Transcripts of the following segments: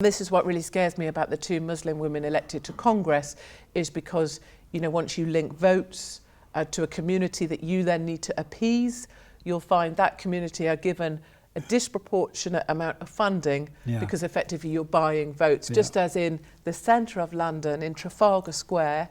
This is what really scares me about the 2 Muslim women elected to Congress, is because, you know, once you link votes to a community that you then need to appease, you'll find that community are given a disproportionate amount of funding because effectively you're buying votes. Just as in the centre of London, in Trafalgar Square,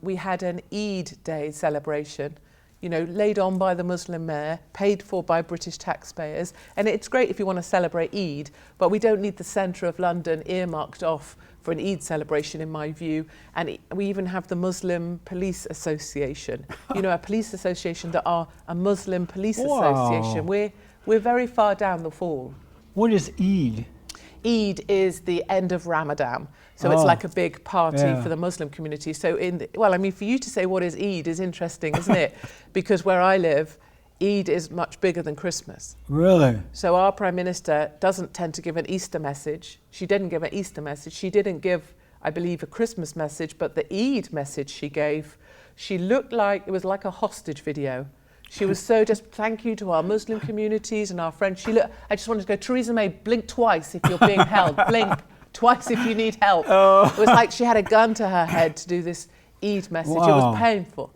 we had an Eid Day celebration, you know, laid on by the Muslim mayor, paid for by British taxpayers. And it's great if you want to celebrate Eid, but we don't need the centre of London earmarked off for an Eid celebration, in my view. And we even have the Muslim Police Association, you know, a police association that are a Muslim police association. We're very far down the fall. What is Eid? Eid is the end of Ramadan. So it's like a big party for the Muslim community. So well, I mean, for you to say what is Eid is interesting, isn't it? Because where I live, Eid is much bigger than Christmas. Really? So our Prime Minister doesn't tend to give an Easter message. She didn't give an Easter message. She didn't give, I believe, a Christmas message, but the Eid message she gave, she looked like, it was like a hostage video. She was so just, thank you to our Muslim communities and our friends. I just wanted to go, Theresa May, blink twice if you're being held. Blink twice if you need help. It was like she had a gun to her head to do this Eid message. It was painful.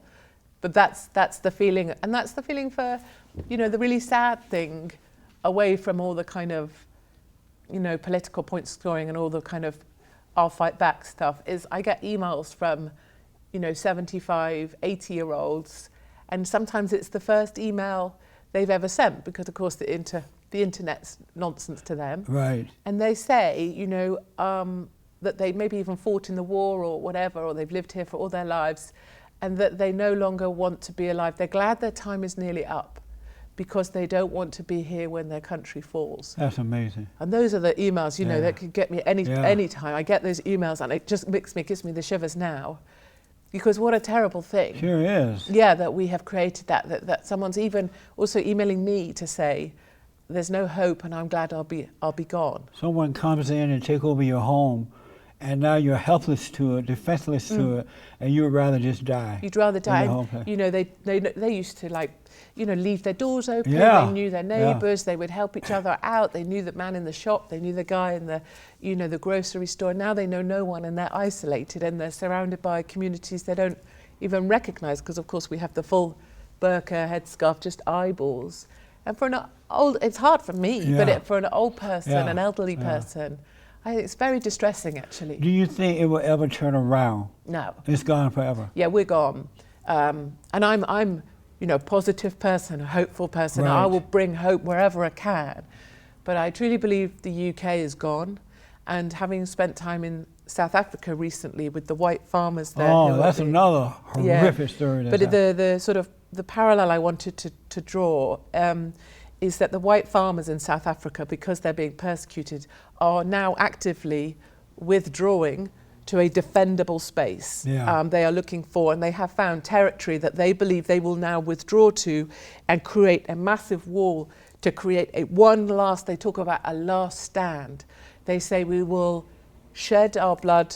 But that's the feeling. And that's the feeling for, you know, the really sad thing, away from all the kind of, you know, political point scoring and all the kind of I'll fight back stuff, is I get emails from, you know, 75, 80-year-olds, and sometimes it's the first email they've ever sent, because of course the internet's nonsense to them. Right. And they say, you know, that they maybe even fought in the war or whatever, or they've lived here for all their lives, and that they no longer want to be alive. They're glad their time is nearly up, because they don't want to be here when their country falls. That's amazing. And those are the emails, you know, that could get me any time. I get those emails and it just gives me the shivers now. Because what a terrible thing. Sure is. Yeah, that we have created that someone's even also emailing me to say, there's no hope and I'm glad I'll be gone. Someone comes in and take over your home, and now you're helpless to it, defenseless to it, and you would rather just die. You'd rather die. And, you know, they used to, like, you know, leave their doors open. Yeah. They knew their neighbours. They would help each other out. They knew the man in the shop. They knew the guy in the, you know, the grocery store. Now they know no one, and they're isolated, and they're surrounded by communities they don't even recognise, because of course we have the full burqa, headscarf, just eyeballs. And for an old, it's hard for me, but for an old person, an elderly person, it's very distressing, actually. Do you think it will ever turn around? No. It's gone forever? Yeah, we're gone. And I'm, you know, a positive person, a hopeful person. Right. I will bring hope wherever I can. But I truly believe the UK is gone. And having spent time in South Africa recently with the white farmers there. Oh, that's another horrific story. But the sort of the parallel I wanted to draw is that the white farmers in South Africa, because they're being persecuted, are now actively withdrawing to a defendable space. They are looking for, and they have found territory that they believe they will now withdraw to and create a massive wall to create they talk about a last stand. They say we will shed our blood,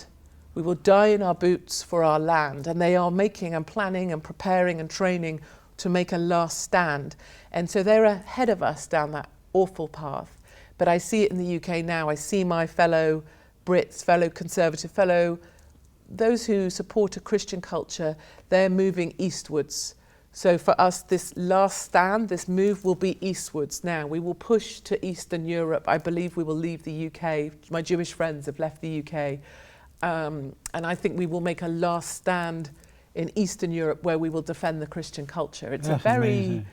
we will die in our boots for our land, and they are making and planning and preparing and training to make a last stand. And so they're ahead of us down that awful path. But I see it in the UK now. I see my fellow Brits, fellow Conservative, those who support a Christian culture, they're moving eastwards. So for us, this last stand, this move will be eastwards now. We will push to Eastern Europe. I believe we will leave the UK. My Jewish friends have left the UK. And I think we will make a last stand in Eastern Europe where we will defend the Christian culture. It's a very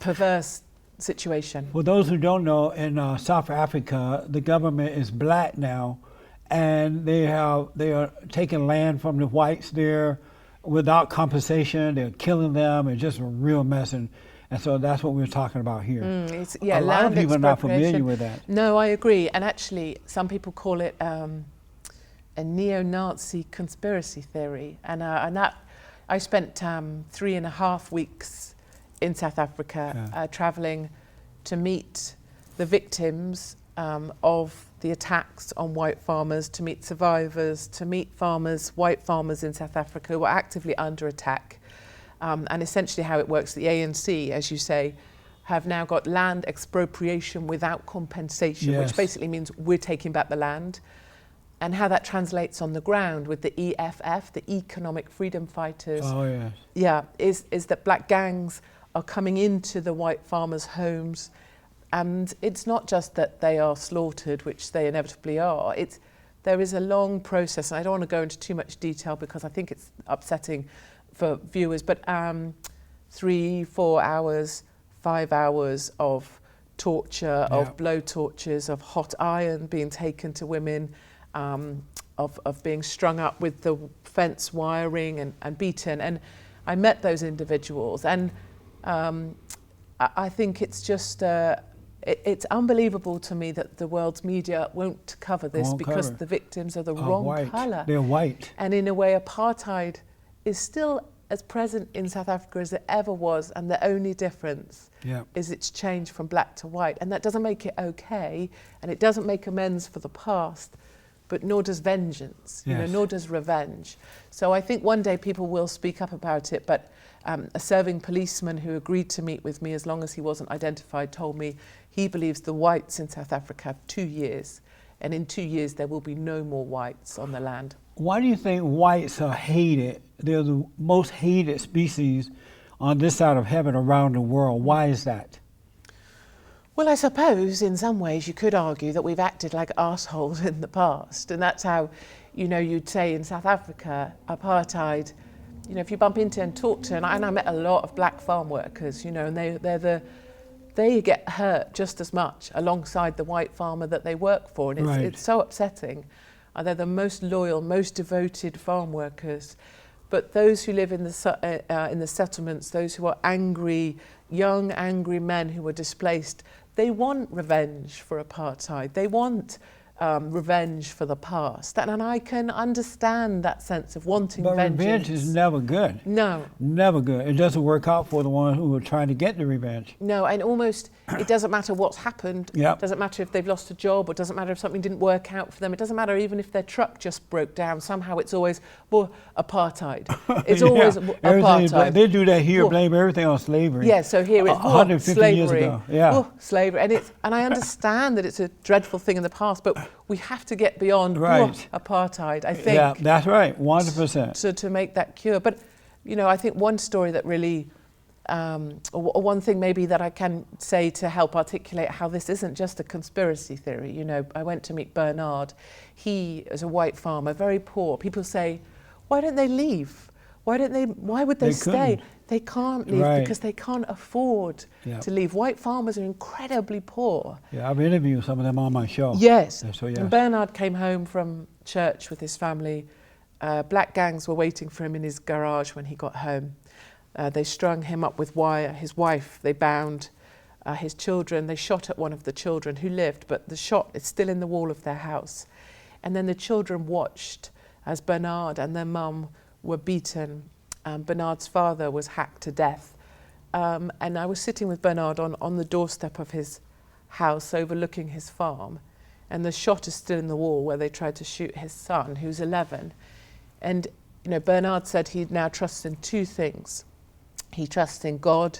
perverse situation. For those who don't know, in South Africa, the government is black now, and they are taking land from the whites there without compensation. They're killing them. It's just a real mess, and so that's what we're talking about here. A lot of people are not familiar with that. No, I agree. And actually, some people call it a neo-Nazi conspiracy theory. And that, I spent 3.5 weeks in South Africa traveling to meet the victims of the attacks on white farmers, to meet survivors, to meet white farmers in South Africa who are actively under attack. And essentially how it works, the ANC, as you say, have now got land expropriation without compensation, Yes. which basically means we're taking back the land, and how that translates on the ground with the EFF, the Economic Freedom Fighters. Oh, yes. Yeah, is that black gangs are coming into the white farmers' homes, and it's not just that they are slaughtered, which they inevitably are. There is a long process, and I don't want to go into too much detail because I think it's upsetting for viewers, but 3, 4 hours, 5 hours of torture, of blow tortures, of hot iron being taken to women, of being strung up with the fence wiring and beaten. And I met those individuals, and I think it's just it's unbelievable to me that the world's media won't cover this because the victims are the wrong colour. They're white. And in a way, apartheid is still as present in South Africa as it ever was, and the only difference is it's changed from black to white. And that doesn't make it okay, and it doesn't make amends for the past, but nor does vengeance, you know, nor does revenge. So I think one day people will speak up about it, but a serving policeman who agreed to meet with me as long as he wasn't identified told me he believes the whites in South Africa have 2 years, and in 2 years there will be no more whites on the land. Why do you think whites are hated? They're the most hated species on this side of heaven around the world. Why is that? Well, I suppose in some ways you could argue that we've acted like arseholes in the past, and that's how, you know, you'd say in South Africa, apartheid, you know, if you bump into and talk to, and I met a lot of black farm workers, you know, and they get hurt just as much alongside the white farmer that they work for, and it's so upsetting. They're the most loyal, most devoted farm workers. But those who live in the settlements, those who are angry, young, angry men who were displaced, they want revenge for apartheid. They want revenge for the past. And I can understand that sense of wanting vengeance. But revenge is never good. No. Never good. It doesn't work out for the ones who are trying to get the revenge. No, and almost it doesn't matter what's happened. Yep. It doesn't matter if they've lost a job, or it doesn't matter if something didn't work out for them. It doesn't matter even if their truck just broke down. Somehow it's always, well, apartheid. It's always apartheid. They do that here, blame everything on slavery. Yeah, so here it's 150 slavery. years ago. Yeah. Slavery. And I understand that it's a dreadful thing in the past, but we have to get beyond apartheid, I think. Yeah, that's right, 100%. To make that cure. But, you know, I think one story that really, or one thing maybe that I can say to help articulate how this isn't just a conspiracy theory. You know, I went to meet Bernard. He is a white farmer, very poor. People say, why don't they leave? Why would they stay? They can't leave because they can't afford to leave. White farmers are incredibly poor. Yeah, I've interviewed some of them on my show. Yes. So, yes. And Bernard came home from church with his family. Black gangs were waiting for him in his garage when he got home. They strung him up with wire. His wife, they bound. His children, they shot at one of the children who lived, but the shot is still in the wall of their house. And then the children watched as Bernard and their mum were beaten. Bernard's father was hacked to death. And I was sitting with Bernard on the doorstep of his house overlooking his farm. And the shot is still in the wall where they tried to shoot his son, who's 11. And, you know, Bernard said he now trusts in 2 things. He trusts in God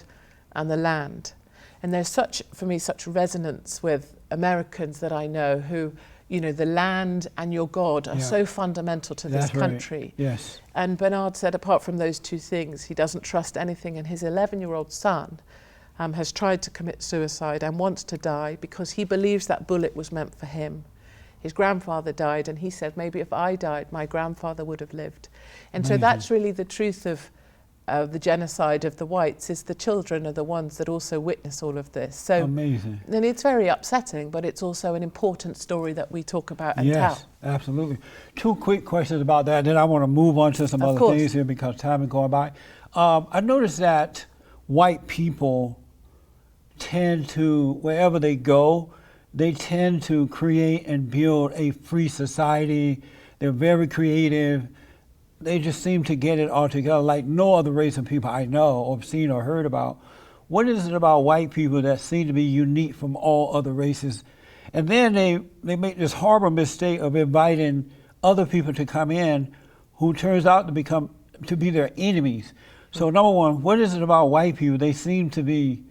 and the land. And there's for me, such resonance with Americans that I know who, you know, the land and your God are so fundamental to this country. Right. Yes. And Bernard said, apart from those 2 things, he doesn't trust anything. And his 11-year-old son has tried to commit suicide and wants to die because he believes that bullet was meant for him. His grandfather died, and he said, maybe if I died, my grandfather would have lived. And so that's really the truth of the genocide of the whites, is the children are the ones that also witness all of this. So amazing. And it's very upsetting, but it's also an important story that we talk about and tell. Yes, absolutely. 2 quick questions about that, then I want to move on to some other things here because time is going by. I noticed that white people tend to, wherever they go, they tend to create and build a free society. They're very creative. They just seem to get it all together like no other race of people I know or seen or heard about. What is it about white people that seem to be unique from all other races? And then they make this horrible mistake of inviting other people to come in who turns out to be their enemies. So number one, what is it about white people? They seem to be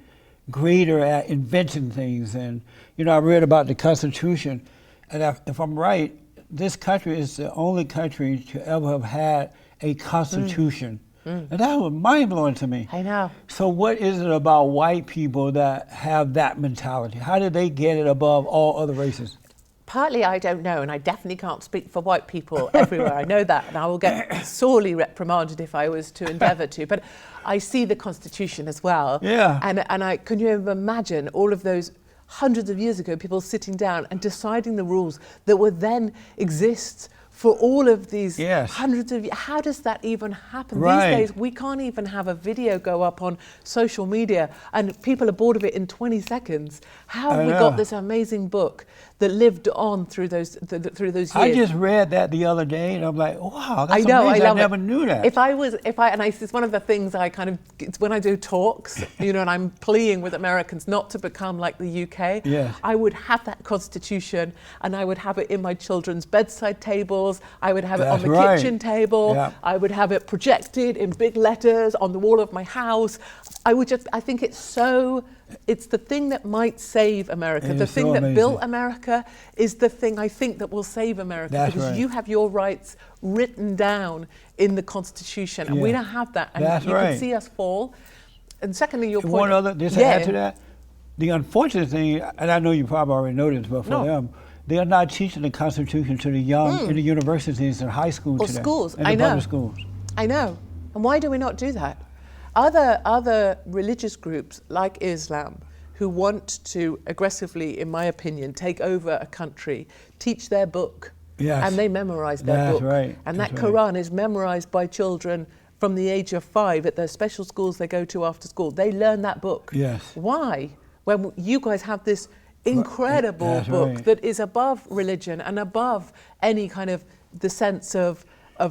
greater at inventing things. And, you know, I read about the Constitution, and if I'm right, this country is the only country to ever have had a Constitution. And that was mind-blowing to me. I know. So what is it about white people that have that mentality? How did they get it above all other races? Partly I don't know, and I definitely can't speak for white people everywhere. I know that, and I will get sorely reprimanded if I was to endeavour to. But I see the Constitution as well. Yeah. And can you imagine all of those hundreds of years ago, people sitting down and deciding the rules that would then exist for all of these hundreds of years? How does that even happen? Right. These days, we can't even have a video go up on social media and people are bored of it in 20 seconds. How have we got this amazing book that lived on through those years? I just read that the other day, and I'm like, wow, that's I know, amazing. I never knew that. It's one of the things it's when I do talks, you know, and I'm pleading with Americans not to become like the UK. Yes. I would have that Constitution, and I would have it in my children's bedside tables. I would have it on the kitchen table. Yeah. I would have it projected in big letters on the wall of my house. I think it's the thing that might save America. The thing that built America is the thing I think that will save America, because you have your rights written down in the Constitution, and we don't have that. And you can see us fall. And secondly, your point. One other, just to add to that, the unfortunate thing, and I know you probably already know this, but for them, they are not teaching the Constitution to the young in the universities and high school or today. Schools. And I know. Public schools. I know. And why do we not do that? Other religious groups like Islam, who want to aggressively, in my opinion, take over a country, teach their book, and they memorize their book. Right. And that Quran is memorized by children from the age of 5 at the special schools they go to after school. They learn that book. Yes. Why? When you guys have this incredible book that is above religion and above any kind of the sense of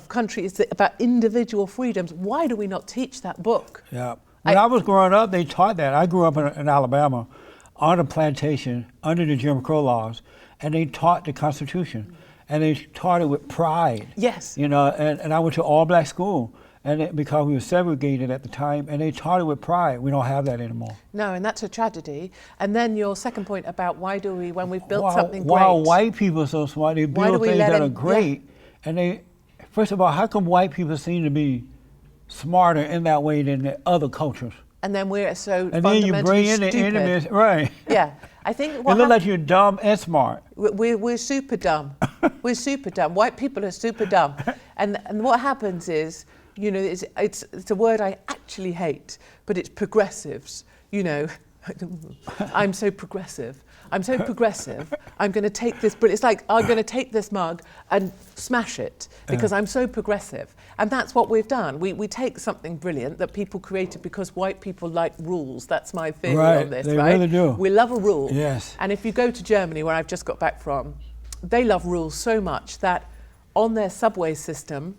country, it's about individual freedoms. Why do we not teach that book? Yeah. When I was growing up, they taught that. I grew up in Alabama on a plantation under the Jim Crow laws, and they taught the Constitution, and they taught it with pride. Yes. You know, and I went to all black school, and because we were segregated at the time, and they taught it with pride. We don't have that anymore. No, and that's a tragedy. And then your second point about why do we, when we've built something great. While white people are so smart, they build things that are great, and they, first of all, how come white people seem to be smarter in that way than the other cultures? And then we're so and then you bring in stupid. The enemies, right? Yeah, I think it looks like you're dumb and smart. We're super dumb. We're super dumb. White people are super dumb, and what happens is, you know, it's a word I actually hate, but it's progressives. You know, I'm so progressive. I'm so progressive. I'm going to take this, but it's like I'm going to take this mug and smash it because I'm so progressive. And that's what we've done. We take something brilliant that people created because white people like rules. That's my theory on this, they right? really do. We love a rule. Yes. And if you go to Germany, where I've just got back from, they love rules so much that on their subway system,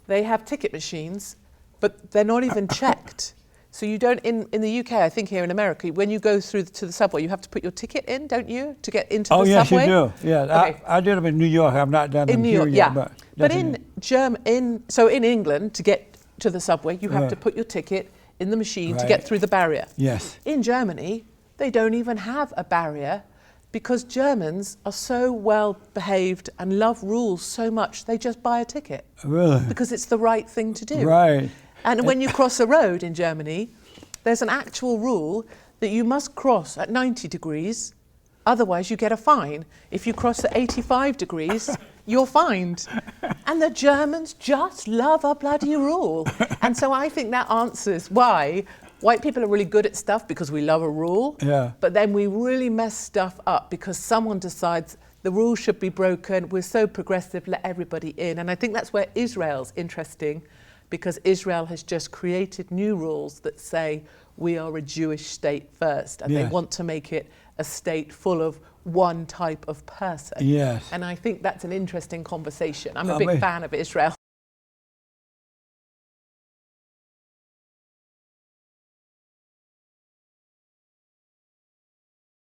they have ticket machines, but they're not even checked. So you don't, in the UK, I think here in America, when you go through to the subway, you have to put your ticket in, don't you, to get into the subway? Oh, yes, you do. Yeah, okay. I did them in New York. I've not done them in New here York, yet. yeah. But in England, to get to the subway, you have to put your ticket in the machine to get through the barrier. Yes. In Germany, they don't even have a barrier because Germans are so well behaved and love rules so much, they just buy a ticket. Really? Because it's the right thing to do. Right. And when you cross a road in Germany, there's an actual rule that you must cross at 90 degrees, otherwise you get a fine. If you cross at 85 degrees, you're fined. And the Germans just love a bloody rule. And so I think that answers why white people are really good at stuff because we love a rule, but then we really mess stuff up because someone decides the rules should be broken, we're so progressive, let everybody in. And I think that's where Israel's interesting, because Israel has just created new rules that say we are a Jewish state first, and they want to make it a state full of one type of person. Yes. And I think that's an interesting conversation. I'm a big fan of Israel.